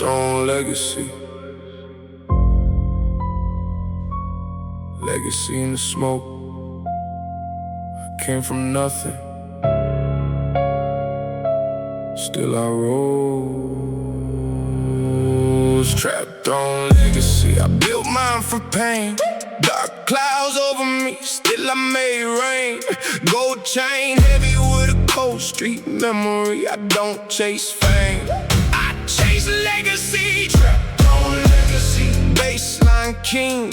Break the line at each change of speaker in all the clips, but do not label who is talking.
on legacy. Legacy in the smoke. I came from nothing, still I rose. Trapped on legacy, I built mine from pain. Dark clouds over me, still I made rain. Gold chain, heavy with a cold street memory. I don't chase fame, I chase legacy. Trapped on legacy, baseline king.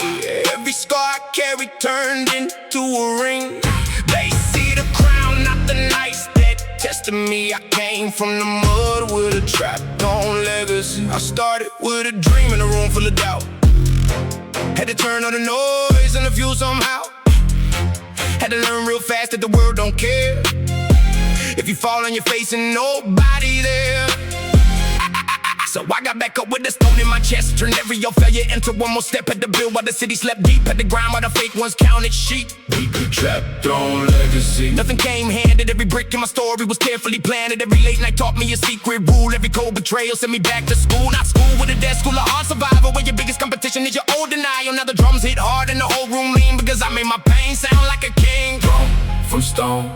Every scar I carry turned into a ring. They see the crown, not the nice that tested me. I came from the mud with a trapped on legacy. I started with a dream in a room full of doubt. Had to turn on the noise and the fuel somehow. Had to learn real fast that the world don't care if you fall on your face and nobody there. So I got back up with a stone in my chest. Turned every old failure into one more step. Had to build while the city slept deep. Had to grind while the fake ones counted sheep. Trapped on legacy. Nothing came handed. Every brick in my story was carefully planted. Every late night taught me a secret rule. Every cold betrayal sent me back to school. Not school with a dead school of hard survival, where your biggest competition is your old denial. Now the drums hit hard and the whole room lean, because I made my pain sound like a king. Throne from stone,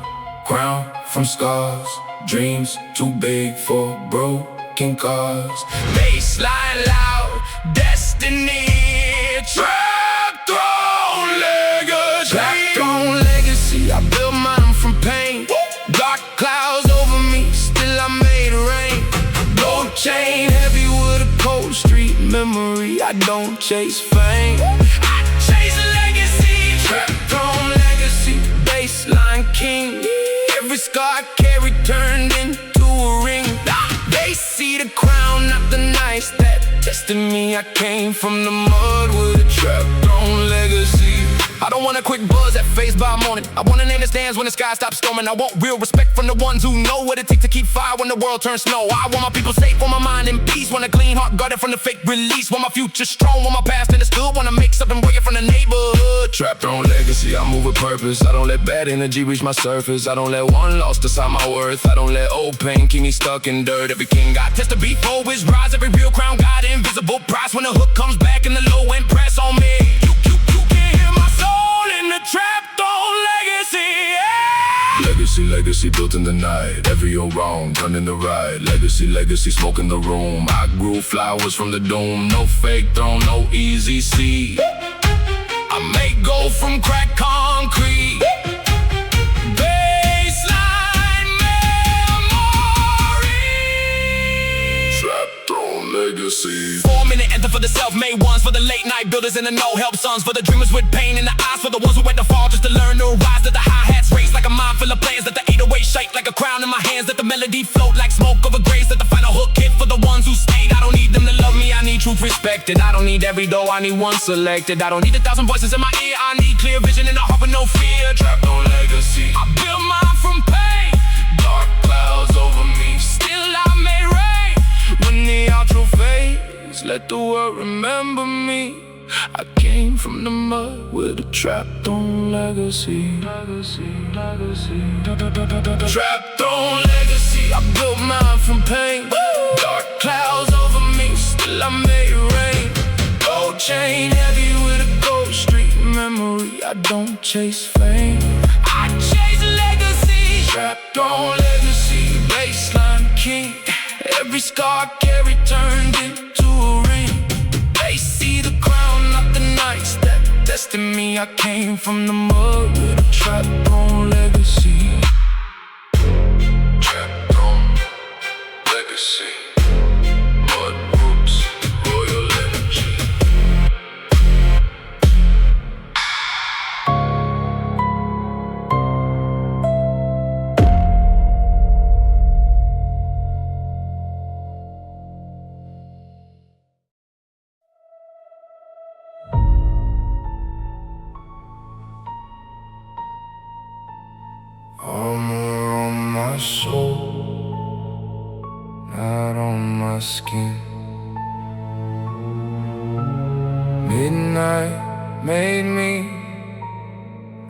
crown from scars. Dreams too big for broken cars. Baseline loud, destiny. Trapped on legacy. Trapped on legacy, I built mine from pain. Dark clouds over me, still I made rain. Gold chain, heavy with a cold street memory. I don't chase fame, I chase legacy. Trapped on legacy, baseline king. Every scar I carry turned into a ring. They see the crown, not the nice that tested me. I came from the mud with a trapped on legacy. I don't want a quick buzz at face by morning. I want a name that stands when the sky stops storming. I want real respect from the ones who know what it takes to keep fire when the world turns snow. I want my people safe, want my mind in peace. Want a clean heart guarded from the fake release. Want my future strong, want my past understood. Want to make something working from the neighborhood. Trapped on legacy, I move with purpose. I don't let bad energy reach my surface. I don't let one loss decide my worth. I don't let old pain keep me stuck in dirt. Every king got tested before his rise. Every real crown got invisible price. When the hook comes back and the low end press on me, you can't hear my soul in the trapped on legacy, yeah. Legacy built in the night. Every old wrong turned into right. Legacy smoke in the room. I grew flowers from the doom. No fake throne, no easy seat. I make gold from cracked concrete. Baseline memory. Trapped on legacy. 4-minute anthem for the self-made ones, for the late night builders and the no-help sons, for the dreamers with pain in the eyes, for the ones who had to fall just to learn to rise. That the hi-hats race like a mind full of plans, that the 808 shake like a crown in my hands, that the melody float like smoke over graves, that the final hook hit for the ones who stayed. I don't need them to love me, I need truth respected. I don't need every door, I need one selected. I don't need 1,000 voices in my ear, I need clear vision in a heart with no fear. Trapped on legacy, I built mine from pain. Dark clouds over me, still I made rain. When the outro fades, let the world remember me. I came from the mud with a trapped on legacy. Trapped on legacy, I built mine from pain. Dark clouds over me, still I made rain. Gold chain, heavy with a gold street memory. I don't chase fame, I chase legacy. Trapped on legacy, baseline king. Every scar I carry turned into a ring. They see the crown, not the nights that tested me. I came from the mud with a trapped on legacy. Trapped on legacy. Mud roots, royal energy. Armor on my soul, not on my skin. Midnight made me,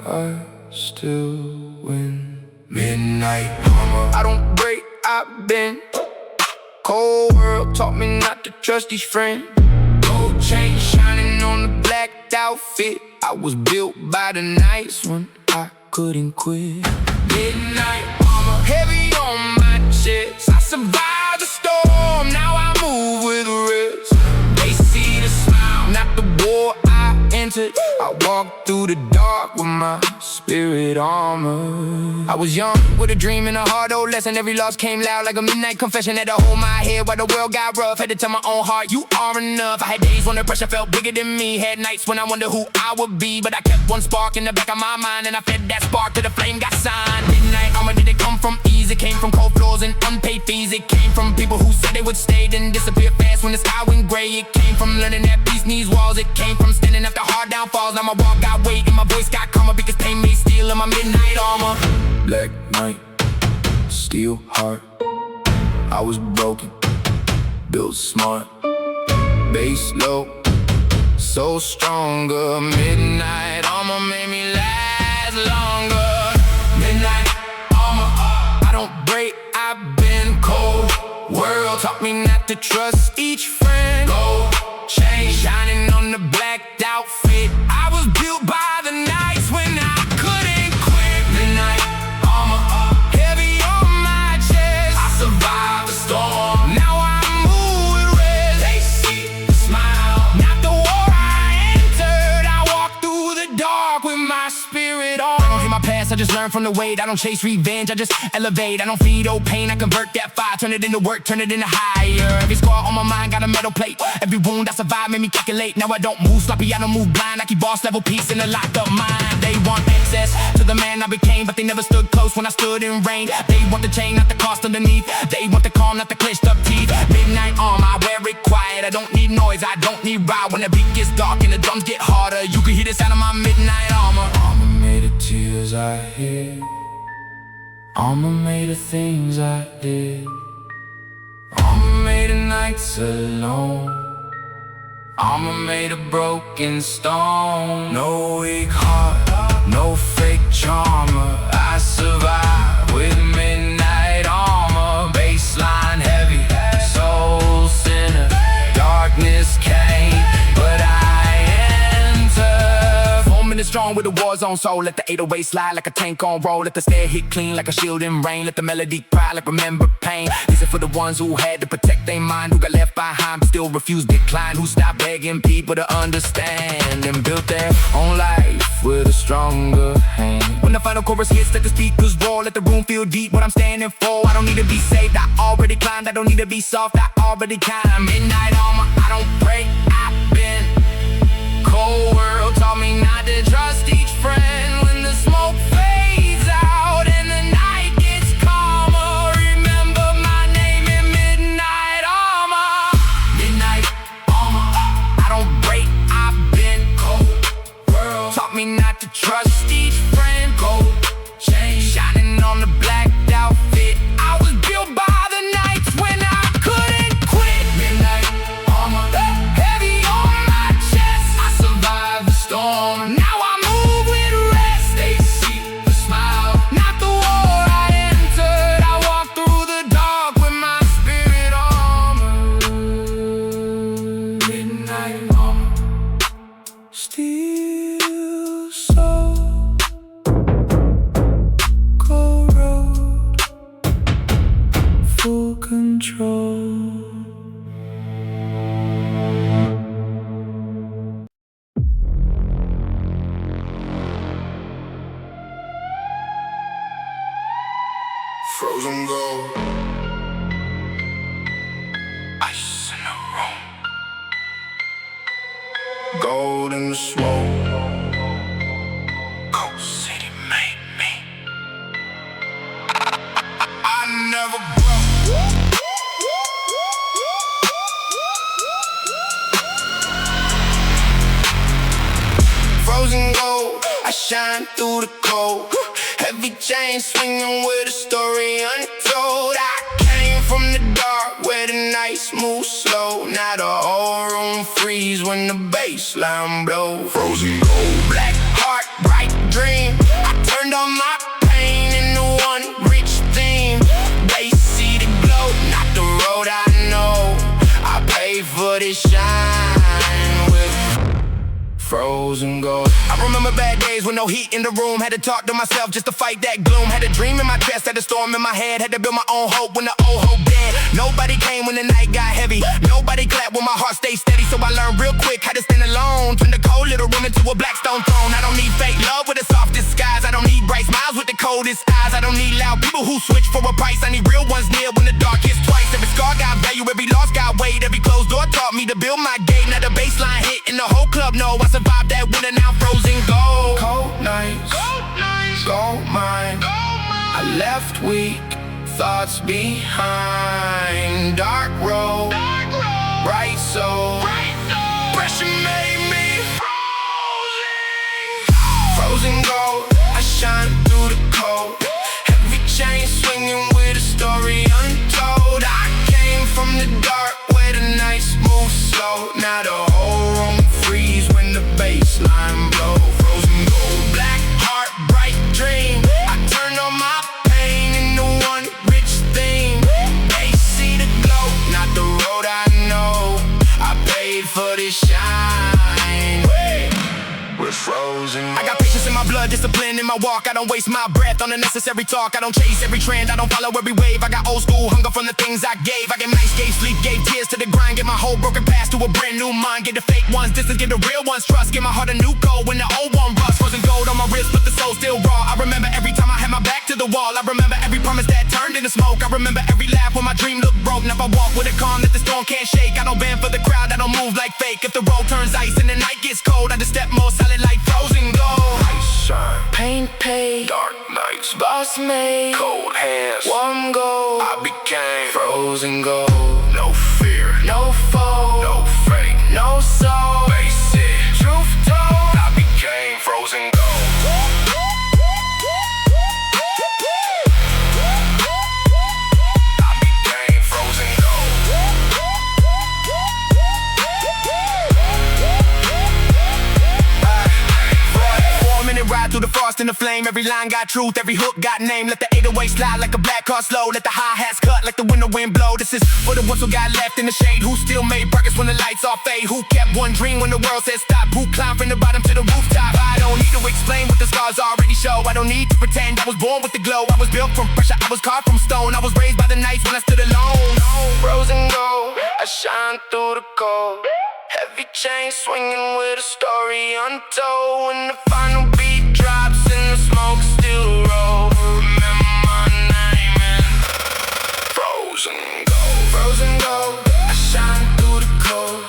I still win. Midnight armor, I don't break, I bend. Cold world taught me not to trust these friends. Gold chain shining on the blacked outfit. I was built by the nights when I couldn't quit. Midnight armor heavy on my chest. I survived the storm, now I move with risk. They see the smile, not the war I entered. I walked through the dark with my spirit armor. I was young with a dream and a hard old lesson. Every loss came loud like a midnight confession. Had to hold my head while the world got rough. Had to tell my own heart, you are enough. I had days when the pressure felt bigger than me. Had nights when I wondered who I would be. But I kept one spark in the back of my mind, and I fed that spark till the flame got signed. Midnight armor, did it come from ease? It came from cold floors and unpaid fees. It came from people who said they would stay, then disappear fast when the sky went gray. It came from learning that peace needs walls. It came from standing after hard downfalls. Now my walk got weight and my voice got calmer, because pain made steel in my midnight armor. Black night, steel heart. I was broken, built smart. Bass low, so stronger. Midnight armor made me last longer. Midnight armor, I don't break, I've been cold. World taught me not to trust each friend. Gold chain shining on the blacked outfit. I was built by the nights when I couldn't quit. Midnight armor heavy on my chest. I survived the storm, now I move with rest. They see the smile, not the war I entered. I walk through the dark with my spirit on. I don't hate my past, I just learn from the weight. I don't chase revenge, I just elevate. I don't feed old pain, I convert that fire. Turn it into work, turn it into higher. Every scar on my mind got a metal plate. Every wound I survived made me calculate. Now I don't move sloppy, I don't move blind. I keep boss level peace in a locked up mind. They want access to the man I became, but they never stood close when I stood in rain. They want the chain, not the cost underneath. They want the calm, not the clenched up teeth. Midnight armor, I wear it quiet. I don't need noise, I don't need route. When the beat gets dark and the drums get harder, you can hear the sound of my midnight armor. Armor made of tears I hid. Armor made of things I did. Armor made of nights alone. Armor made of broken stone. No weak heart, no fake charmer. I survive with midnight armor. Baseline heavy, soul sinner. Darkness came, but I enter. 4 minutes strong with the war zone soul. Let the 808 slide like a tank on roll. Let the stair hit clean like a shield in rain. Let the melody cry like remember pain. These are for the ones who had to protect their mind, who got left behind but still refused decline, who stopped begging people to understand and built their own life with a stronger hand. When the final chorus hits, let the speakers roar. Let the room feel deep what I'm standing for. I don't need to be saved, I already climbed. I don't need to be soft, I already climb. Midnight armor, I don't break, I've been cold. World taught me not to trust each friend. When the smoke fades out and the night gets calmer, remember my name in midnight armor. Midnight armor, I don't break, I've been cold. World taught me not to trust each friend. Gold chain shining on the blacked outfit. I was built by the nights when I couldn't quit. Midnight armor heavy on my chest. I survived the storm, now I move with rest. They see the smile, not the war I entered. I walk through the dark with my spirit armor. Midnight armor, steel soul, cold road, full control. Frozen gold, ice in the room, gold in the smoke. Coast City made me. I never broke. Frozen gold, I shine through the cold. Heavy chain swinging with a story untold. I came from the dark where the nights move slow. Now the whole room freeze when the bassline blows. Frozen gold, black heart, bright dream. I turned all my pain into one rich theme. They see the glow, not the road I frozen gold. I remember bad days with no heat in the room. Had to talk to myself just to fight that gloom. Had a dream in my chest, had a storm in my head. Had to build my own hope when the old hope dead. Nobody came when the night got heavy. Nobody clapped when my heart stayed steady. So I learned real quick how to stand alone. Turn the cold little room into a black stone throne. I don't need fake love with a soft disguise. I don't need bright smiles with the coldest eyes. I don't need loud people who switch for a price. I need real ones near when the dark hits twice. Every scar got value, every loss got weight. Every closed door taught me to build my gate. Now the baseline hit and the whole club know I survived that winter, now frozen gold. Cold nights, gold mine. I left weak thoughts behind. Dark road, bright soul. Pressure made me frozen gold. I shine through the cold. Heavy chain swinging with a story untold. I came from the dark where the nights move slow. Now the whole room freeze when the bassline blow. Frozen gold, black heart, bright dream. I turned all my pain into one rich theme. They see the glow, not the road I know. I paid for this shine. We're frozen. I got patience in my blood, discipline in my walk. I don't waste my breath on unnecessary talk. I don't chase every trend, I don't follow every wave. I got old school hunger from the things I gave. I get nights, gave sleep, gave tears to the grind. Get my whole broken past to a brand new mind. Get the fake ones distance, get the real ones trust. Get my heart a new goal when the old one rust. Frozen gold on my wrist, but the soul still raw. I remember every time I had my back to the wall. I remember every promise that turned into smoke. I remember every laugh when my dream looked broke. Now I walk with a calm that the storm can't shake. I don't bend for the crowd, I don't move like fake. If the road turns ice and the night gets cold, I just step more solid like frozen gold. Ice shine, pain paid, dark nights, boss made, cold hands, warm gold. I became frozen gold. No fear, no foe, no fake, no soul. Basic, truth told. I became frozen gold. Ride through the frost and the flame. Every line got truth, every hook got name. Let the 808 slide like a black car slow. Let the hi-hats cut like the winter wind blow. This is for the ones who got left in the shade, who still made burgers when the lights all fade, who kept one dream when the world said stop, who climbed from the bottom to the rooftop. I don't need to explain what the scars already show. I don't need to pretend I was born with the glow. I was built from pressure, I was carved from stone. I was raised by the nights when I stood alone. Frozen gold, I shine through the cold. Heavy chain swinging with a story untold. When the final beat drops and the smoke still rolls, remember my name and frozen gold. Frozen gold, I shine through the cold.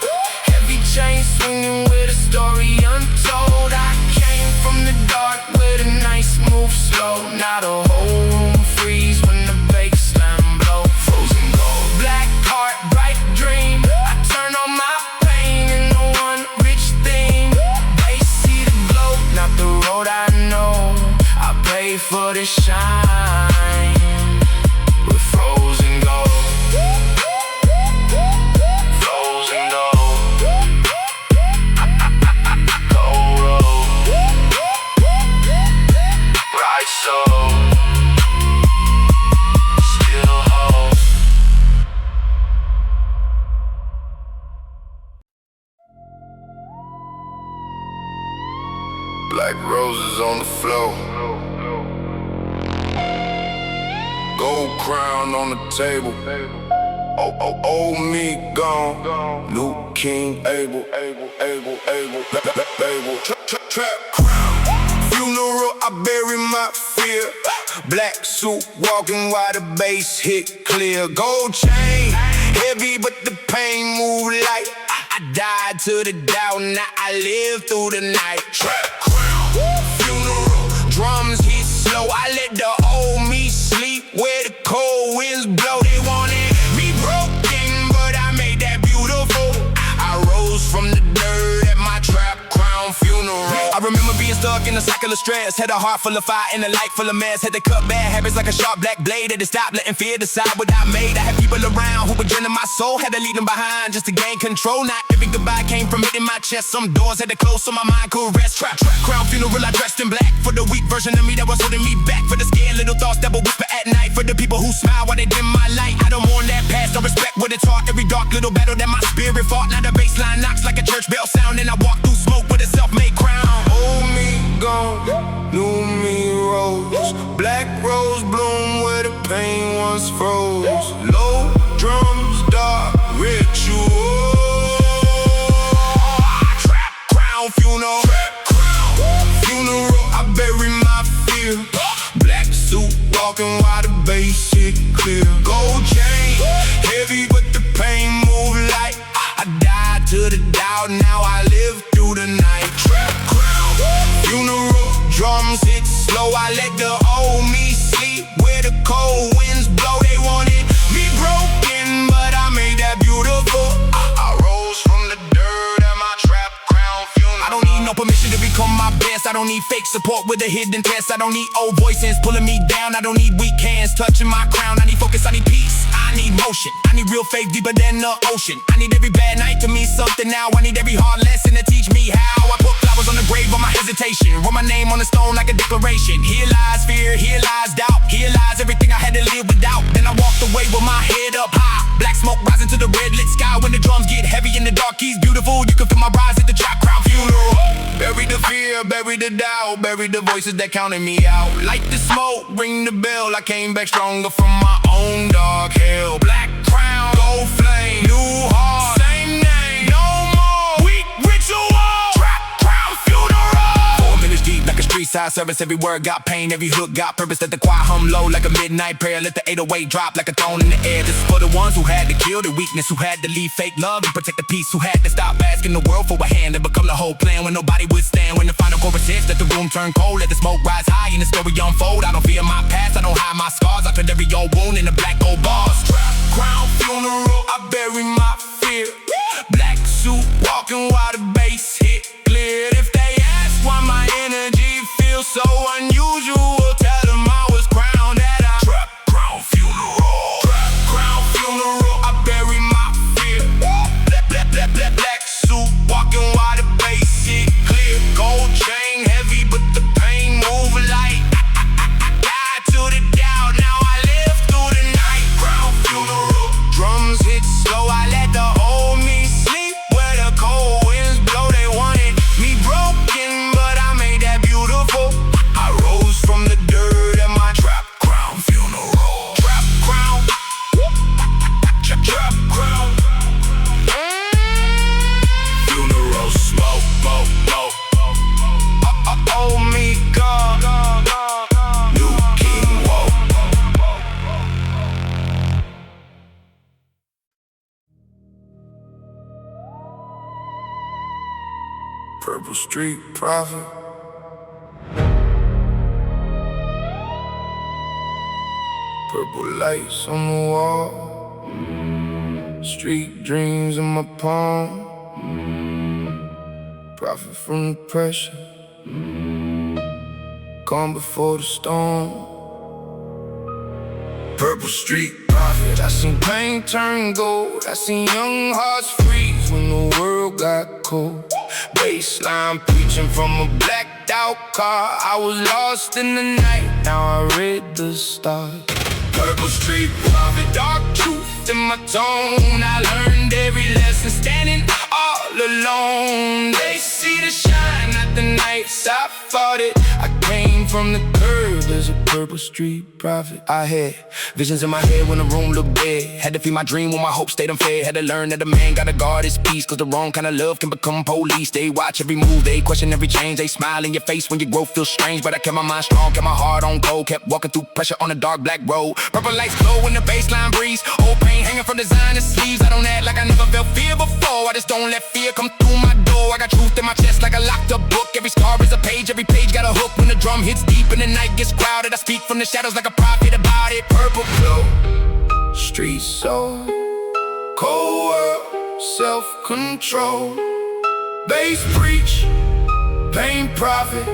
Heavy chain swinging with a story untold. I came from the dark where the nights move slow. Now the whole room freeze when the bassline blow. Frozen gold, black heart, bright dream. I turn on my I know I pay for the shine. We're frozen gold. Frozen gold. Cold road. Right soul. Still hold. Black roses on the floor, gold crown on the table. Oh, old me gone, new king able. Trap crown, funeral I bury my fear. Black suit walking while the bass hit clear. Gold chain, heavy but the pain move light. I died to the doubt, now I live through the night. Trap crown, funeral, drums hit slow. I let the old me sleep where the cold winds blow. They wanted me broken, but I made that beautiful. I rose from the dirt at my trap crown funeral. I remember being stuck in a cycle of stress. Had a heart full of fire and a life full of mess. Had to cut bad habits like a sharp black blade. Had to stop letting fear decide what I made. I had people around who were draining my soul. Had to leave them behind just to gain control. Not every goodbye came from hitting my chest. Some doors had to close so my mind could rest. Trap crown funeral, I dressed in black. For the weak version of me that was holding me back. For the scared little thoughts that would whisper at night. For the people who smile while they dim my light. I don't mourn that past, I respect what it taught. Every dark little battle that my spirit fought. Now the baseline knocks like a church bell sound. And I walk through smoke with a self-made gone, new me rose. Black rose bloom where the pain once froze. Low drums, dark ritual. Trap crown funeral. Funeral, I bury my fear. Black suit walking while the bass hit clear. Gold chain, heavy but the pain move light. I died to the doubt, now I live through the night. Trap crown, funeral, drums hit slow. I let the old me sleep where the cold winds blow. They wanted me broken, but I made that beautiful. I rose from the dirt at my trap crown funeral. I don't need no permission to become my best. I don't need fake support with a hidden test. I don't need old voices pulling me down. I don't need weak hands touching my crown. I need focus, I need peace, I need motion. I need real faith deeper than the ocean. I need every bad night to mean something now. I need every hard lesson to teach me how. I put flowers on the grave on my hesitation. Wrote my name on the stone like a declaration. Here lies fear, here lies doubt. Here lies everything I had to live without. Then I walked away with my head up high. Black smoke rising to the red lit sky. When the drums get heavy and the dark keys beautiful, you can feel my rise at the trap crown funeral. Bury the fear, bury the doubt, bury the voices that counted me out. Light the smoke, ring the bell. I came back stronger from my own dark hell. Black crown, gold flame, new heart, same name, no more weak ritual. Trap crown funeral. 4 minutes deep like a street side service. Every word got pain, every hook got purpose. Let the choir hum low like a midnight prayer. Let the 808 drop like a throne in the air. This is for the ones who had to kill the weakness, who had to leave fake love and protect the peace, who had to stop asking the world for a hand and become the whole plan when nobody would stand. When the final chorus hits, let the room turn cold, let the smoke rise high and the story unfold. I don't fear my past, I don't hide my scars. I put every old wound in the black gold bars. Trap crown funeral, I bury my fear. Black suit walking while the bass hit cleared. If they ask why my energy feels so unusual, tell them I was crowned at a trap crown funeral. Trap crown funeral, I bury my fear. Black suit walking while the bass hit clear. Gold chain heavy but the pain move light. I died to the doubt, now I live through the night. Crown funeral, drums hit slow. I let the old me sleep where the cold winds blow. They wanted me broken, but I made that beautiful. I rose from the dirt at my trap crown funeral. Trap crown, trap crown funeral. Smoke, smoke, smoke. Oh me God, new king, whoa. Purple street prophet. Purple lights on the wall. Street dreams in my palm. Prophet from the pressure. Calm before the storm. Purple street prophet. I seen pain turn gold. I seen young hearts freeze when the world got cold. Baseline preaching from a blacked out car. I was lost in the night, now I read the stars. Purple street prophet, dark truth in my tone. I learned every lesson standing all alone. They see the shine at the nights I fought it. I came from the curve as a purple street prophet. I had visions in my head when the room looked dead. Had to feed my dream when my hope stayed unfed. Had to learn that a man gotta guard his peace, cause the wrong kind of love can become police. They watch every move, they question every change. They smile in your face when your growth feels strange. But I kept my mind strong, kept my heart on gold. Kept walking through pressure on a dark black road. Purple lights glow when the baseline breeze. Old pain hanging from designer sleeves. I don't act like I never felt fear before. I just don't let fear come through my door. I got truth in my chest like a locked up book. Every scar is a page, every page got a hook. When the drum hits deep and the night gets crowded, I speak from the shadows like a prophet about it. Purple glow, street soul, cold world, self-control. Bass preach, pain prophet.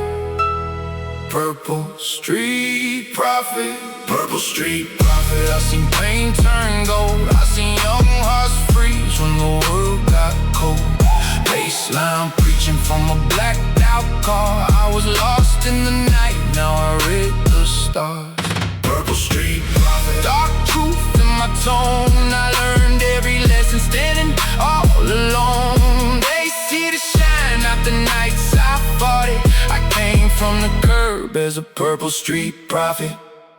Purple street prophet. Purple street prophet. I seen pain turn gold. I seen young hearts freeze when the world got cold. Baseline preaching from a blacked out car. I was lost in the night, now I read the stars. Purple street prophet. Dark truth in my tone. I learned every lesson standing all alone. They see the shine out the nights I fought it. I came from curb as a purple street prophet.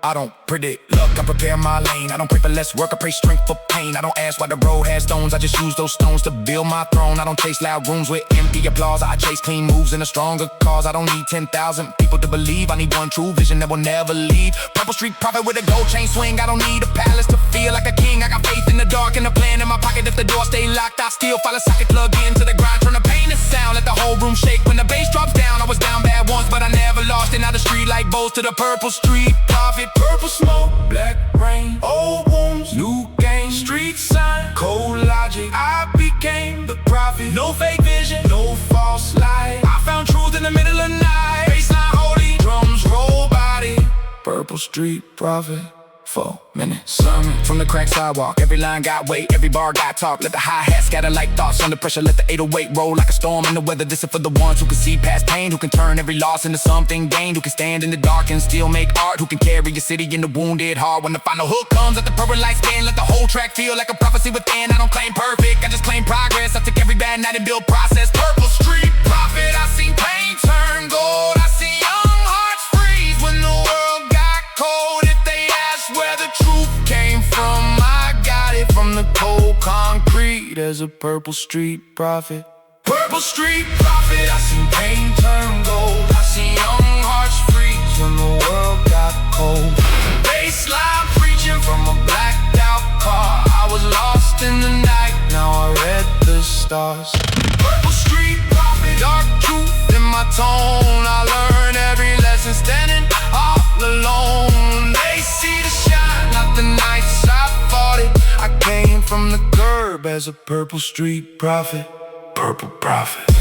I don't predict luck, I prepare my lane. I don't pray for less work, I pray strength for pain. I don't ask why the road has stones, I just use those stones to build my throne. I don't chase loud rooms with empty applause, I chase clean moves and a stronger cause. I don't need 10,000 people to believe, I need one true vision that will never leave. Purple street prophet with a gold chain swing. I don't need a palace to feel like a king. I got faith in the dark and a plan in my pocket. If the door stay locked, I still follow socket, plug into the grind, turn the pain to sound, let the whole room shake. When the bass drops down, I was down bad once, but I never lost. And now the street light bows to the purple street prophet. Purple smoke, black rain, old wounds, new game, street sign, cold logic. I became the prophet. No fake vision, no false light. I found truth in the middle of the night. Bassline holy, drums roll body. Purple street prophet. 4-minute sermon from the cracked sidewalk. Every line got weight, every bar got talk. Let the hi-hat scatter like thoughts under pressure. Let the 808 roll like a storm in the weather. This is for the ones who can see past pain, who can turn every loss into something gained, who can stand in the dark and still make art, who can carry your city in the wounded heart. When the final hook comes, let the purple light stand. Let the whole track feel like a prophecy within. I don't claim perfect, I just claim progress. I took every bad night and built process. Purple street prophet, I seen pain turn gold. I see young hearts freeze when the world got cold. Where the truth came from, I got it from the cold concrete as a purple street prophet. Purple street prophet, I seen pain turn gold. I seen young hearts freeze when the world got cold. Bassline preaching from a blacked out car. I was lost in the night, now I read the stars. Purple street prophet, dark truth in my tone. I learned every lesson standing all alone. They see the shine, not the nights I fought it. I came from the curb as a purple street prophet. Purple prophet.